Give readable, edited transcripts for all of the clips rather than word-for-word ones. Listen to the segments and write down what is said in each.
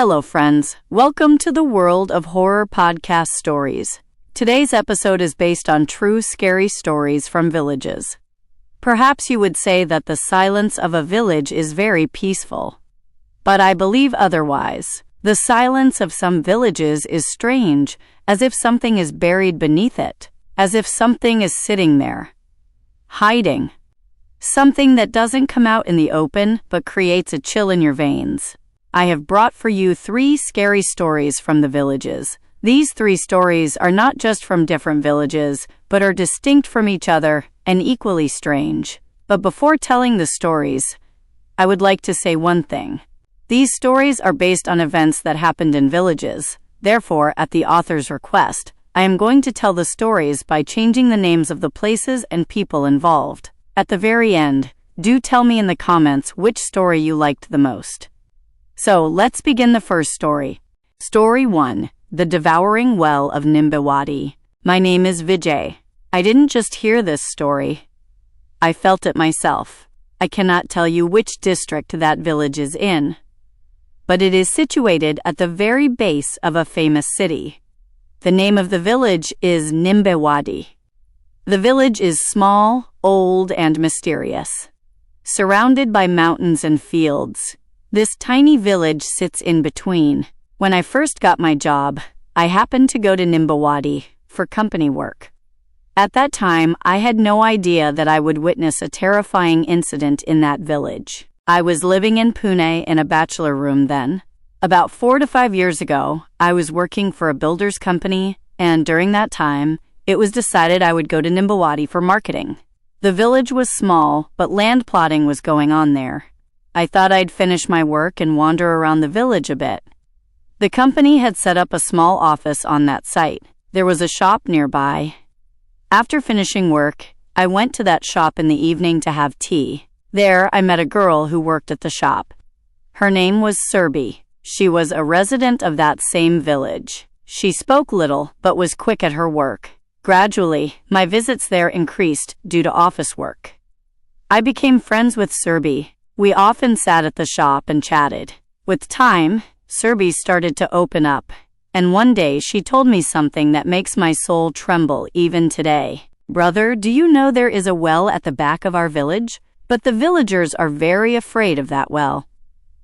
Hello, friends. Welcome to the World of Horror podcast stories. Today's episode is based on true scary stories from villages. Perhaps you would say that the silence of a village is very peaceful. But I believe otherwise. The silence of some villages is strange, as if something is buried beneath it, as if something is sitting there, hiding. Something that doesn't come out in the open, but creates a chill in your veins. I have brought for you 3 scary stories from the villages. These 3 stories are not just from different villages, but are distinct from each other and equally strange. But before telling the stories, I would like to say one thing. These stories are based on events that happened in villages. Therefore, at the author's request, I am going to tell the stories by changing the names of the places and people involved. At the very end, do tell me in the comments which story you liked the most. So, let's begin the first story. Story 1. The Devouring Well of Nimbawadi. My name is Vijay. I didn't just hear this story. I felt it myself. I cannot tell you which district that village is in, but it is situated at the very base of a famous city. The name of the village is Nimbawadi. The village is small, old, and mysterious. Surrounded by mountains and fields, this tiny village sits in between. When I first got my job, I happened to go to Nimbawadi for company work. At that time, I had no idea that I would witness a terrifying incident in that village. I was living in Pune in a bachelor room then. About 4 to 5 years ago, I was working for a builder's company, and during that time, it was decided I would go to Nimbawadi for marketing. The village was small, but land plotting was going on there. I thought I'd finish my work and wander around the village a bit. The company had set up a small office on that site. There was a shop nearby. After finishing work, I went to that shop in the evening to have tea. There, I met a girl who worked at the shop. Her name was Surbi. She was a resident of that same village. She spoke little, but was quick at her work. Gradually, my visits there increased due to office work. I became friends with Surbi. We often sat at the shop and chatted. With time, Surbi started to open up, and one day she told me something that makes my soul tremble even today. Brother, do you know there is a well at the back of our village? But the villagers are very afraid of that well.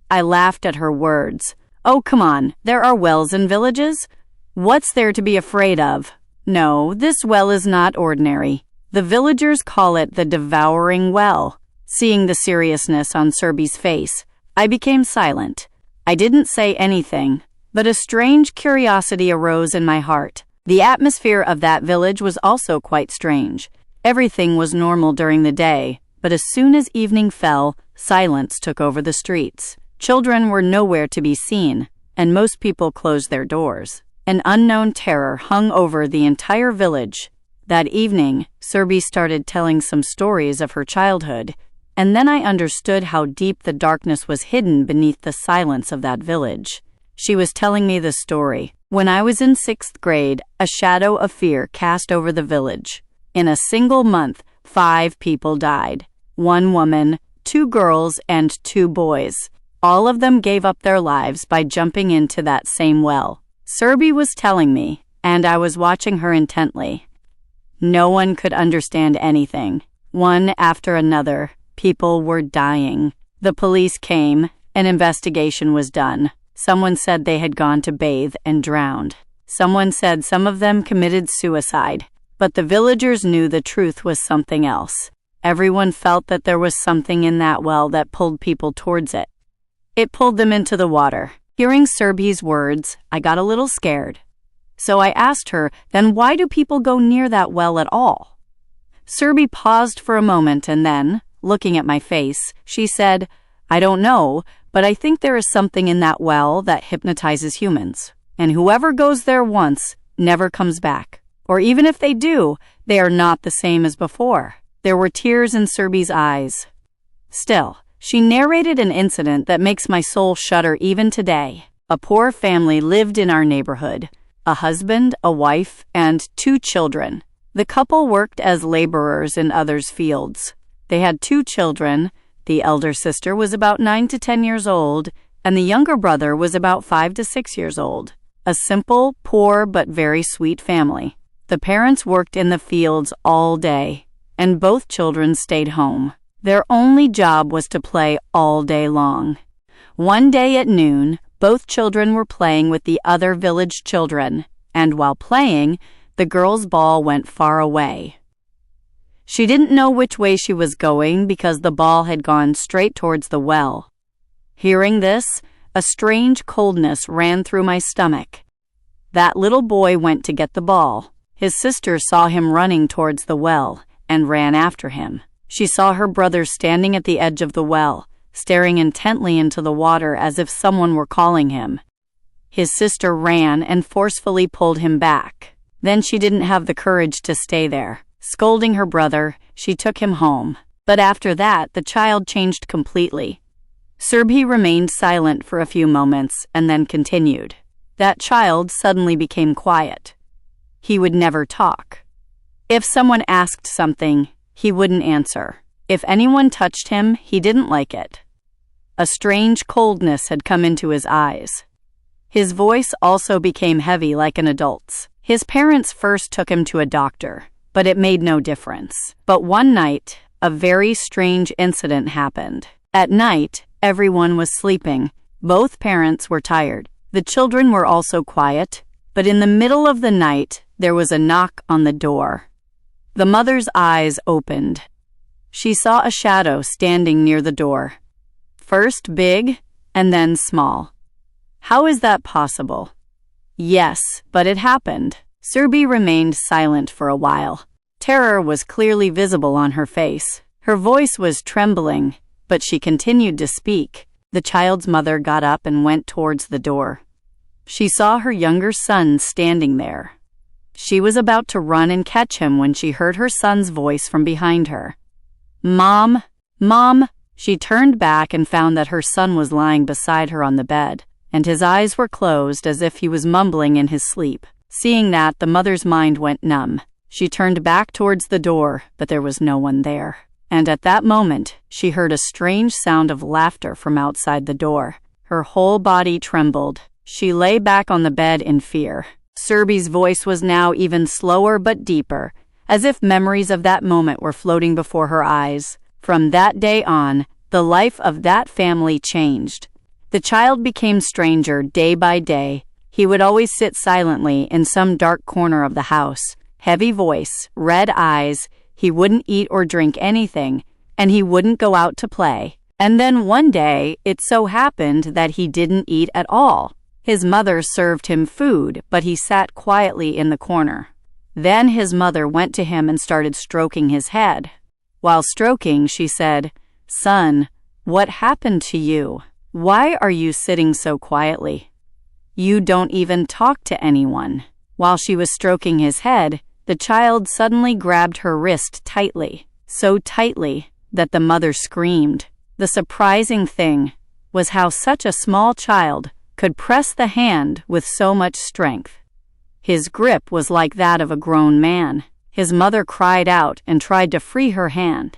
I laughed at her words. Oh, come on, there are wells in villages? What's there to be afraid of? No, this well is not ordinary. The villagers call it the Devouring Well. Seeing the seriousness on Surbi's face, I became silent. I didn't say anything, but a strange curiosity arose in my heart. The atmosphere of that village was also quite strange. Everything was normal during the day, but as soon as evening fell, silence took over the streets. Children were nowhere to be seen, and most people closed their doors. An unknown terror hung over the entire village. That evening, Surbi started telling some stories of her childhood, and then I understood how deep the darkness was hidden beneath the silence of that village. She was telling me the story. When I was in 6th grade, a shadow of fear cast over the village. In a single month, 5 people died. 1 woman, 2 girls, and 2 boys. All of them gave up their lives by jumping into that same well. Surbi was telling me, and I was watching her intently. No one could understand anything. One after another, people were dying. The police came. An investigation was done. Someone said they had gone to bathe and drowned. Someone said some of them committed suicide. But the villagers knew the truth was something else. Everyone felt that there was something in that well that pulled people towards it. It pulled them into the water. Hearing Surbi's words, I got a little scared. So I asked her, then why do people go near that well at all? Surbi paused for a moment and then, looking at my face, she said, I don't know, but I think there is something in that well that hypnotizes humans. And whoever goes there once never comes back. Or even if they do, they are not the same as before. There were tears in Surbi's eyes. Still, she narrated an incident that makes my soul shudder even today. A poor family lived in our neighborhood. A husband, a wife, and 2 children. The couple worked as laborers in others' fields. They had 2 children. The elder sister was about 9 to 10 years old, and the younger brother was about 5 to 6 years old. A simple, poor, but very sweet family. The parents worked in the fields all day, and both children stayed home. Their only job was to play all day long. One day at noon, both children were playing with the other village children, and while playing, the girl's ball went far away. She didn't know which way she was going because the ball had gone straight towards the well. Hearing this, a strange coldness ran through my stomach. That little boy went to get the ball. His sister saw him running towards the well and ran after him. She saw her brother standing at the edge of the well, staring intently into the water as if someone were calling him. His sister ran and forcefully pulled him back. Then she didn't have the courage to stay there. Scolding her brother, she took him home. But after that, the child changed completely. Serbi remained silent for a few moments and then continued. That child suddenly became quiet. He would never talk. If someone asked something, he wouldn't answer. If anyone touched him, he didn't like it. A strange coldness had come into his eyes. His voice also became heavy like an adult's. His parents first took him to a doctor, but it made no difference. But one night, a very strange incident happened. At night, everyone was sleeping. Both parents were tired. The children were also quiet, but in the middle of the night, there was a knock on the door. The mother's eyes opened. She saw a shadow standing near the door. First big, and then small. How is that possible? Yes, but it happened. Serbi remained silent for a while. Terror was clearly visible on her face. Her voice was trembling, but she continued to speak. The child's mother got up and went towards the door. She saw her younger son standing there. She was about to run and catch him when she heard her son's voice from behind her. "Mom, Mom!" She turned back and found that her son was lying beside her on the bed, and his eyes were closed as if he was mumbling in his sleep. Seeing that, the mother's mind went numb. She turned back towards the door, but there was no one there. And at that moment, she heard a strange sound of laughter from outside the door. Her whole body trembled. She lay back on the bed in fear. Serbi's voice was now even slower but deeper, as if memories of that moment were floating before her eyes. From that day on, the life of that family changed. The child became stranger day by day. He would always sit silently in some dark corner of the house. Heavy voice, red eyes. He wouldn't eat or drink anything, and he wouldn't go out to play. And then one day, it so happened that he didn't eat at all. His mother served him food, but he sat quietly in the corner. Then his mother went to him and started stroking his head. While stroking, she said, "Son, what happened to you? Why are you sitting so quietly? You don't even talk to anyone." While she was stroking his head, the child suddenly grabbed her wrist tightly, so tightly that the mother screamed. The surprising thing was how such a small child could press the hand with so much strength. His grip was like that of a grown man. His mother cried out and tried to free her hand.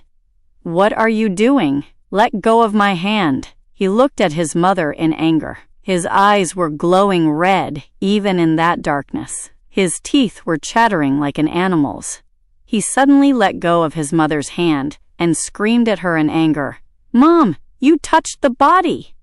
"What are you doing? Let go of my hand." He looked at his mother in anger. His eyes were glowing red, even in that darkness. His teeth were chattering like an animal's. He suddenly let go of his mother's hand and screamed at her in anger. "Mom, you touched the body!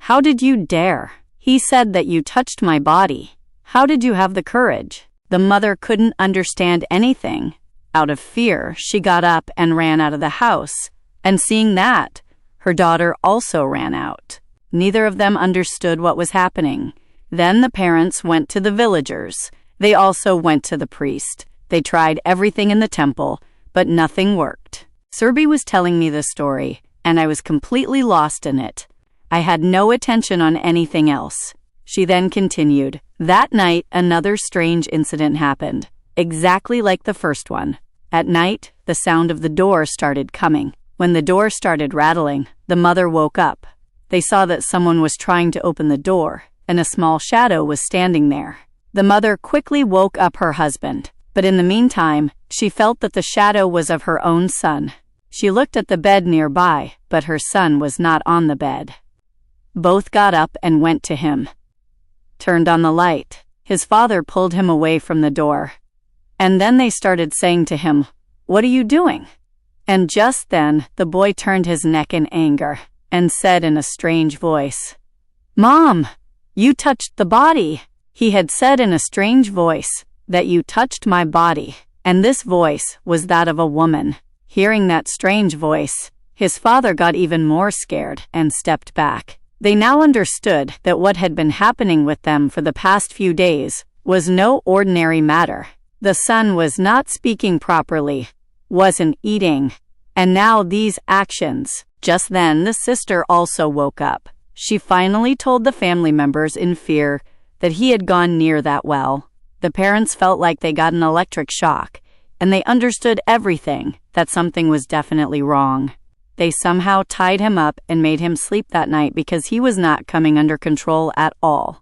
How did you dare? He said that you touched my body. How did you have the courage?" The mother couldn't understand anything. Out of fear, she got up and ran out of the house, and seeing that, her daughter also ran out. Neither of them understood what was happening. Then the parents went to the villagers. They also went to the priest. They tried everything in the temple, but nothing worked. Serbi was telling me this story, and I was completely lost in it. I had no attention on anything else. She then continued, "That night, another strange incident happened, exactly like the first one. At night, the sound of the door started coming. When the door started rattling, the mother woke up. They saw that someone was trying to open the door, and a small shadow was standing there. The mother quickly woke up her husband, but in the meantime, she felt that the shadow was of her own son. She looked at the bed nearby, but her son was not on the bed. Both got up and went to him. Turned on the light. His father pulled him away from the door. And then they started saying to him, "What are you doing?" And just then, the boy turned his neck in anger and said in a strange voice, "Mom, you touched the body." He had said in a strange voice that "you touched my body," and this voice was that of a woman. Hearing that strange voice, his father got even more scared and stepped back. They now understood that what had been happening with them for the past few days was no ordinary matter. The son was not speaking properly, wasn't eating, and now these actions. Just then, the sister also woke up. She finally told the family members in fear that he had gone near that well. The parents felt like they got an electric shock, and they understood everything, that something was definitely wrong. They somehow tied him up and made him sleep that night because he was not coming under control at all.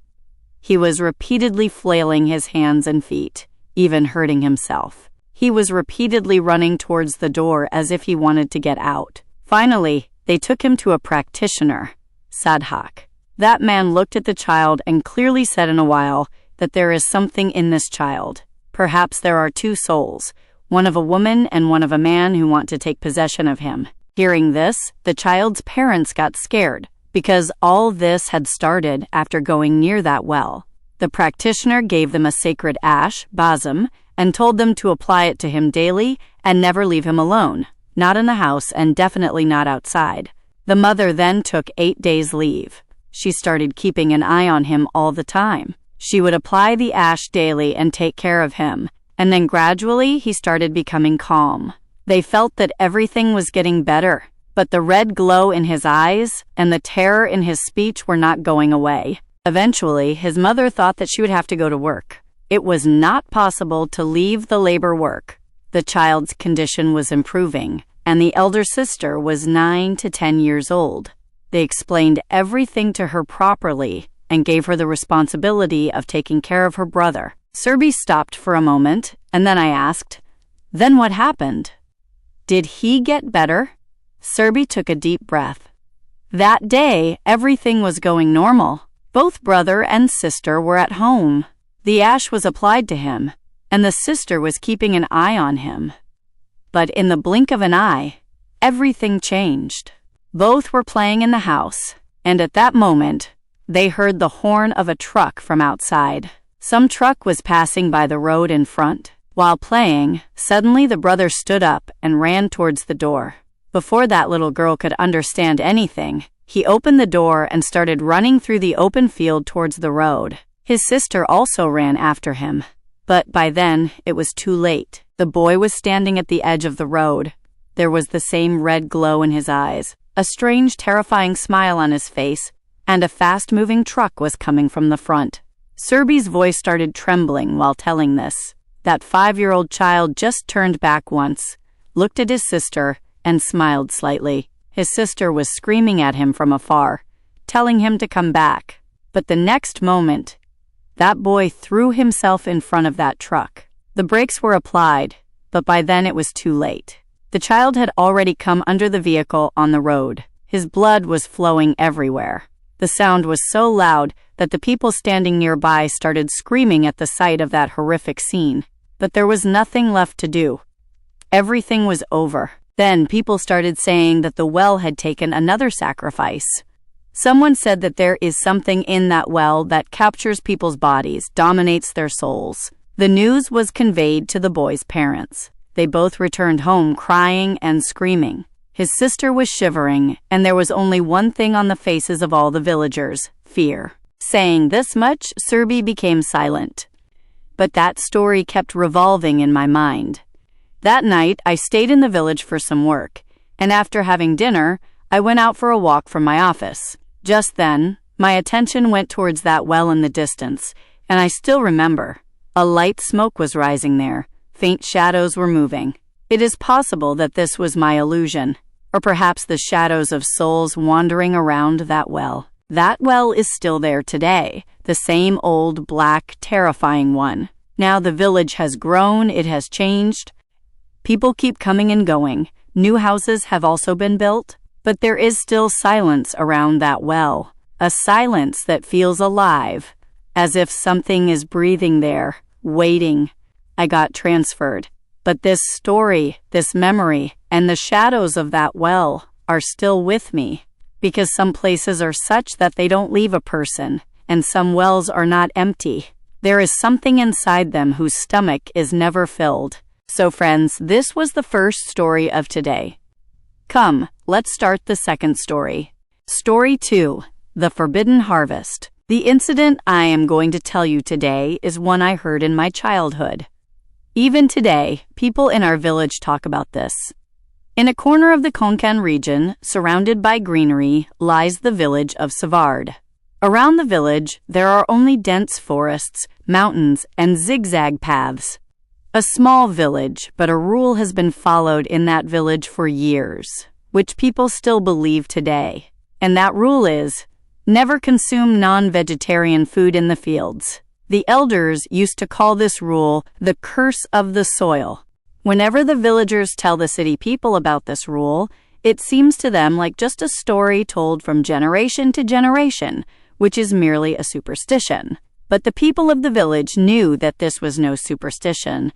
He was repeatedly flailing his hands and feet, even hurting himself. He was repeatedly running towards the door as if he wanted to get out. Finally, they took him to a practitioner, Sadhak. That man looked at the child and clearly said in a while that there is something in this child. Perhaps there are two souls, one of a woman and one of a man who want to take possession of him. Hearing this, the child's parents got scared because all this had started after going near that well. The practitioner gave them a sacred ash, balsam, and told them to apply it to him daily and never leave him alone, not in the house and definitely not outside. The mother then took 8 days leave. She started keeping an eye on him all the time. She would apply the ash daily and take care of him, and then gradually he started becoming calm. They felt that everything was getting better, but the red glow in his eyes and the terror in his speech were not going away. Eventually, his mother thought that she would have to go to work. It was not possible to leave the labor work. The child's condition was improving, and the elder sister was 9 to 10 years old. They explained everything to her properly and gave her the responsibility of taking care of her brother. Serby stopped for a moment, and then I asked, "Then what happened? Did he get better?" Serby took a deep breath. That day, everything was going normal. Both brother and sister were at home. The ash was applied to him, and the sister was keeping an eye on him. But in the blink of an eye, everything changed. Both were playing in the house, and at that moment, they heard the horn of a truck from outside. Some truck was passing by the road in front. While playing, suddenly the brother stood up and ran towards the door. Before that little girl could understand anything, he opened the door and started running through the open field towards the road. His sister also ran after him, but by then it was too late. The boy was standing at the edge of the road. There was the same red glow in his eyes, a strange, terrifying smile on his face, and a fast-moving truck was coming from the front. Serby's voice started trembling while telling this. That 5-year-old child just turned back once, looked at his sister, and smiled slightly. His sister was screaming at him from afar, telling him to come back. But the next moment, that boy threw himself in front of that truck. The brakes were applied, but by then it was too late. The child had already come under the vehicle on the road. His blood was flowing everywhere. The sound was so loud that the people standing nearby started screaming at the sight of that horrific scene. But there was nothing left to do. Everything was over. Then people started saying that the well had taken another sacrifice. Someone said that there is something in that well that captures people's bodies, dominates their souls. The news was conveyed to the boy's parents. They both returned home crying and screaming. His sister was shivering, and there was only one thing on the faces of all the villagers: fear. Saying this much, Serby became silent. But that story kept revolving in my mind. That night, I stayed in the village for some work, and after having dinner, I went out for a walk from my office. Just then, my attention went towards that well in the distance, and I still remember. A light smoke was rising there. Faint shadows were moving. It is possible that this was my illusion, or perhaps the shadows of souls wandering around that well. That well is still there today, the same old, black, terrifying one. Now the village has grown, it has changed. People keep coming and going. New houses have also been built, but there is still silence around that well. a silence that feels alive, as if something is breathing there, waiting. I got transferred. But this story, this memory, and the shadows of that well are still with me, because some places are such that they don't leave a person, and some wells are not empty. There is something inside them whose stomach is never filled. So friends, this was the first story of today. Come, let's start the second story. Story 2, The Forbidden Harvest. The incident I am going to tell you today is one I heard in my childhood. Even today, people in our village talk about this. In a corner of the Konkan region, surrounded by greenery, lies the village of Savard. Around the village, there are only dense forests, mountains, and zigzag paths. A small village, but a rule has been followed in that village for years, which people still believe today. And that rule is, never consume non-vegetarian food in the fields. The elders used to call this rule the curse of the soil. Whenever the villagers tell the city people about this rule, it seems to them like just a story told from generation to generation, which is merely a superstition. But the people of the village knew that this was no superstition.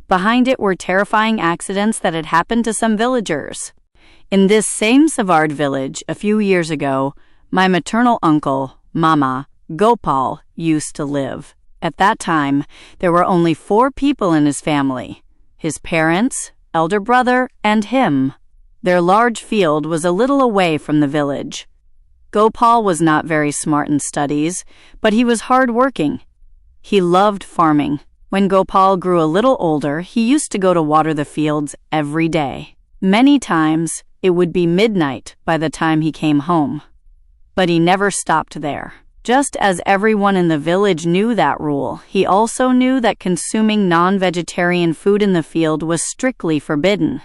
Behind it were terrifying accidents that had happened to some villagers. In this same Savard village, a few years ago, my maternal uncle, Mama, Gopal, used to live. At that time, there were only 4 people in his family: his parents, elder brother, and him. Their large field was a little away from the village. Gopal was not very smart in studies, but he was hard-working. He loved farming. When Gopal grew a little older, he used to go to water the fields every day. Many times, it would be midnight by the time he came home. But he never stopped there. Just as everyone in the village knew that rule, he also knew that consuming non-vegetarian food in the field was strictly forbidden.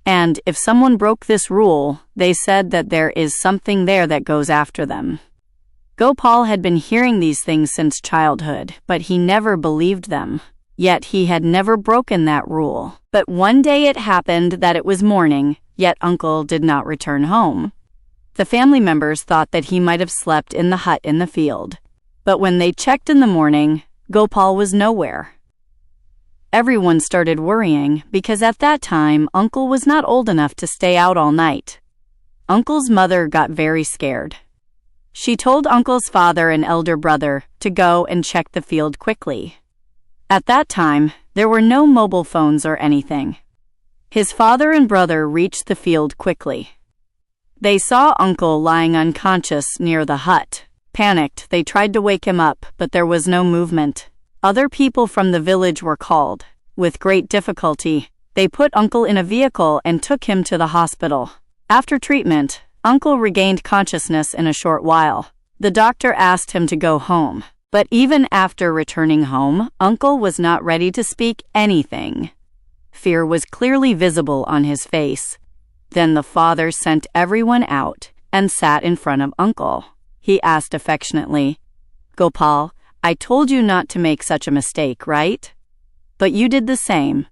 And if someone broke this rule, they said that there is something there that goes after them. Gopal had been hearing these things since childhood, but he never believed them. Yet he had never broken that rule. But one day it happened that it was morning, yet Uncle did not return home. The family members thought that he might have slept in the hut in the field. But when they checked in the morning, Gopal was nowhere. Everyone started worrying because at that time, Uncle was not old enough to stay out all night. Uncle's mother got very scared. She told Uncle's father and elder brother to go and check the field quickly. At that time, there were no mobile phones or anything. His father and brother reached the field quickly. They saw Uncle lying unconscious near the hut. Panicked, they tried to wake him up, but there was no movement. Other people from the village were called. With great difficulty, they put Uncle in a vehicle and took him to the hospital. After treatment, Uncle regained consciousness in a short while. The doctor asked him to go home. But even after returning home, Uncle was not ready to speak anything. Fear was clearly visible on his face. Then the father sent everyone out and sat in front of Uncle. He asked affectionately, "Gopal, I told you not to make such a mistake, right? But you did the same."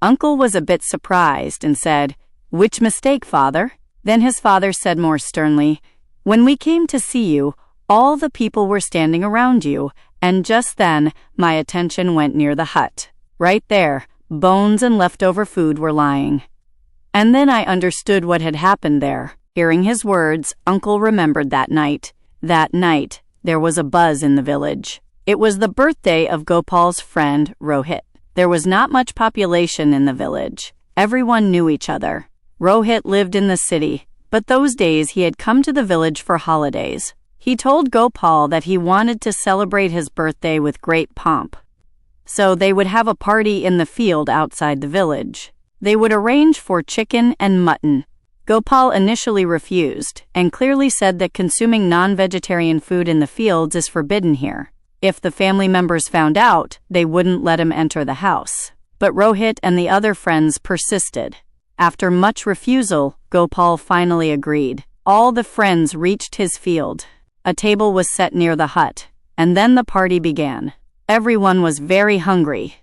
Uncle was a bit surprised and said, "Which mistake, father?" Then his father said more sternly, "When we came to see you, all the people were standing around you, and just then my attention went near the hut. Right there, bones and leftover food were lying. And then I understood what had happened there." Hearing his words, Uncle remembered that night. That night, there was a buzz in the village. It was the birthday of Gopal's friend, Rohit. There was not much population in the village. Everyone knew each other. Rohit lived in the city, but those days he had come to the village for holidays. He told Gopal that he wanted to celebrate his birthday with great pomp. So they would have a party in the field outside the village. They would arrange for chicken and mutton. Gopal initially refused and clearly said that consuming non-vegetarian food in the fields is forbidden here. If the family members found out, they wouldn't let him enter the house. But Rohit and the other friends persisted. After much refusal, Gopal finally agreed. All the friends reached his field. A table was set near the hut, and then the party began. Everyone was very hungry.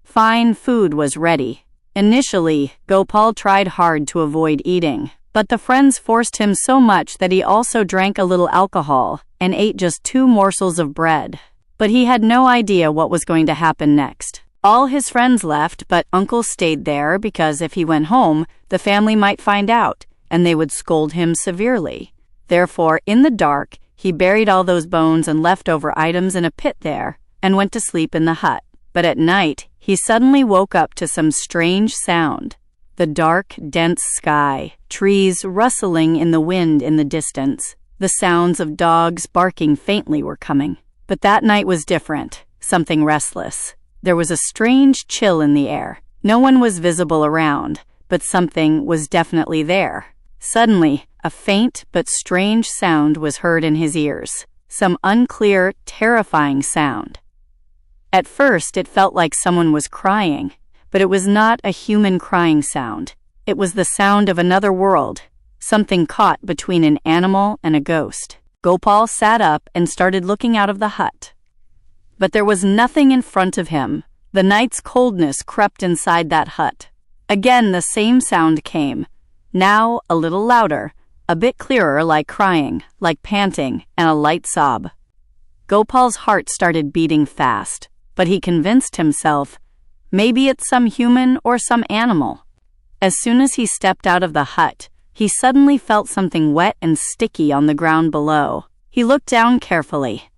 Fine food was ready. Initially, Gopal tried hard to avoid eating, But the friends forced him so much that he also drank a little alcohol and ate just 2 morsels of bread. But he had no idea what was going to happen next. All his friends left, but Uncle stayed there because if he went home, the family might find out, and they would scold him severely. Therefore, in the dark, he buried all those bones and leftover items in a pit there, and went to sleep in the hut. But at night, he suddenly woke up to some strange sound. The dark, dense sky, trees rustling in the wind in the distance. The sounds of dogs barking faintly were coming. But that night was different, something restless. There was a strange chill in the air. No one was visible around, but something was definitely there. Suddenly, a faint but strange sound was heard in his ears. Some unclear, terrifying sound. At first, it felt like someone was crying, but it was not a human crying sound. It was the sound of another world, something caught between an animal and a ghost. Gopal sat up and started looking out of the hut. But there was nothing in front of him. The night's coldness crept inside that hut. Again, the same sound came, now a little louder, a bit clearer, like crying, like panting, and a light sob. Gopal's heart started beating fast, but he convinced himself, maybe it's some human or some animal. As soon as he stepped out of the hut, he suddenly felt something wet and sticky on the ground below. He looked down carefully.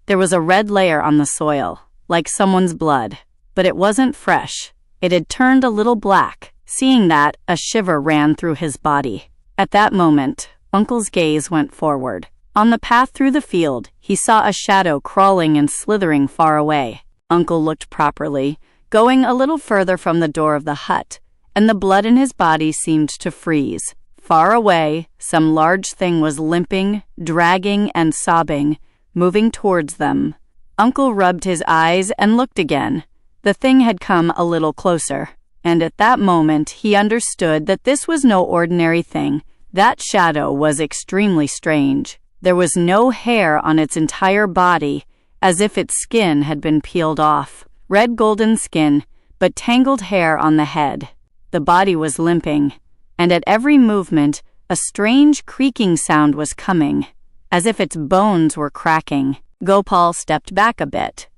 There was a red layer on the soil, like someone's blood, but it wasn't fresh. It had turned a little black. Seeing that, a shiver ran through his body. At that moment, Uncle's gaze went forward. On the path through the field, he saw a shadow crawling and slithering far away. Uncle looked properly, going a little further from the door of the hut, and the blood in his body seemed to freeze. Far away, some large thing was limping, dragging, and sobbing, moving towards them. Uncle rubbed his eyes and looked again. The thing had come a little closer, and at that moment he understood that this was no ordinary thing. That shadow was extremely strange. There was no hair on its entire body, as if its skin had been peeled off. Red golden skin, but tangled hair on the head. The body was limping, and at every movement, a strange creaking sound was coming, as if its bones were cracking. Gopal stepped back a bit.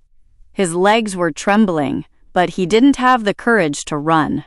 His legs were trembling, but he didn't have the courage to run.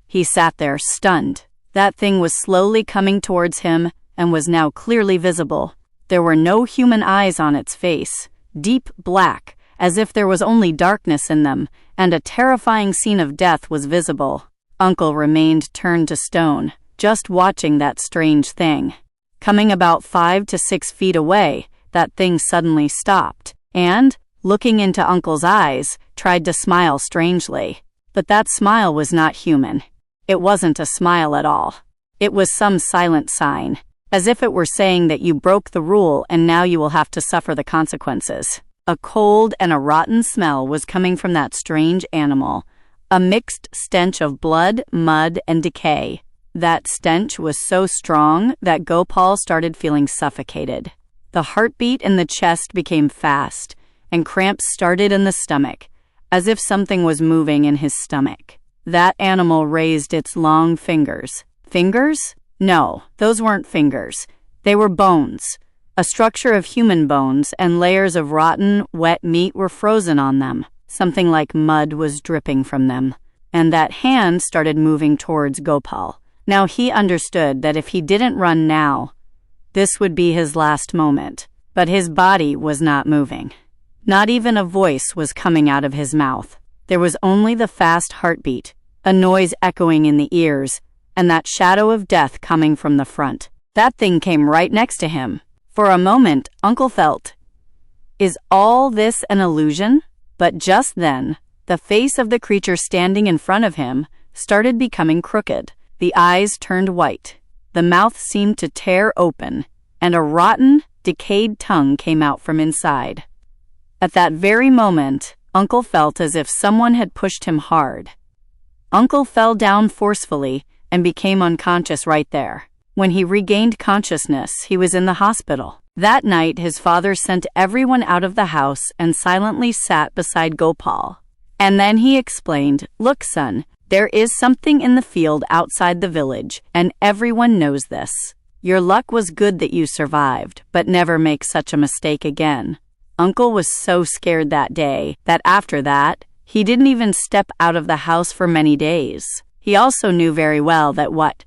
He sat there, stunned. That thing was slowly coming towards him and was now clearly visible. There were no human eyes on its face, deep black, as if there was only darkness in them, and a terrifying scene of death was visible. Uncle remained turned to stone, just watching that strange thing. Coming about 5 to 6 feet away, that thing suddenly stopped, and, looking into Uncle's eyes, tried to smile strangely. But that smile was not human. It wasn't a smile at all. It was some silent sign, as if it were saying that you broke the rule and now you will have to suffer the consequences. A cold and a rotten smell was coming from that strange animal, a mixed stench of blood, mud, and decay. That stench was so strong that Gopal started feeling suffocated. The heartbeat in the chest became fast, and cramps started in the stomach, as if something was moving in his stomach. That animal raised its long fingers. Fingers? No, those weren't fingers. They were bones. A structure of human bones, and layers of rotten, wet meat were frozen on them. Something like mud was dripping from them. And that hand started moving towards Gopal. Now he understood that if he didn't run now, this would be his last moment. But his body was not moving. Not even a voice was coming out of his mouth. There was only the fast heartbeat, a noise echoing in the ears, and that shadow of death coming from the front. That thing came right next to him. For a moment, Uncle felt, is all this an illusion? But just then, the face of the creature standing in front of him started becoming crooked. The eyes turned white. The mouth seemed to tear open, and a rotten, decayed tongue came out from inside. At that very moment, Uncle felt as if someone had pushed him hard. Uncle fell down forcefully and became unconscious right there. When he regained consciousness, he was in the hospital. That night, his father sent everyone out of the house and silently sat beside Gopal. And then he explained, "Look, son, There is something in the field outside the village, and everyone knows this. Your luck was good that you survived, but never make such a mistake again." Uncle was so scared that day that after that, he didn't even step out of the house for many days. He also knew very well that what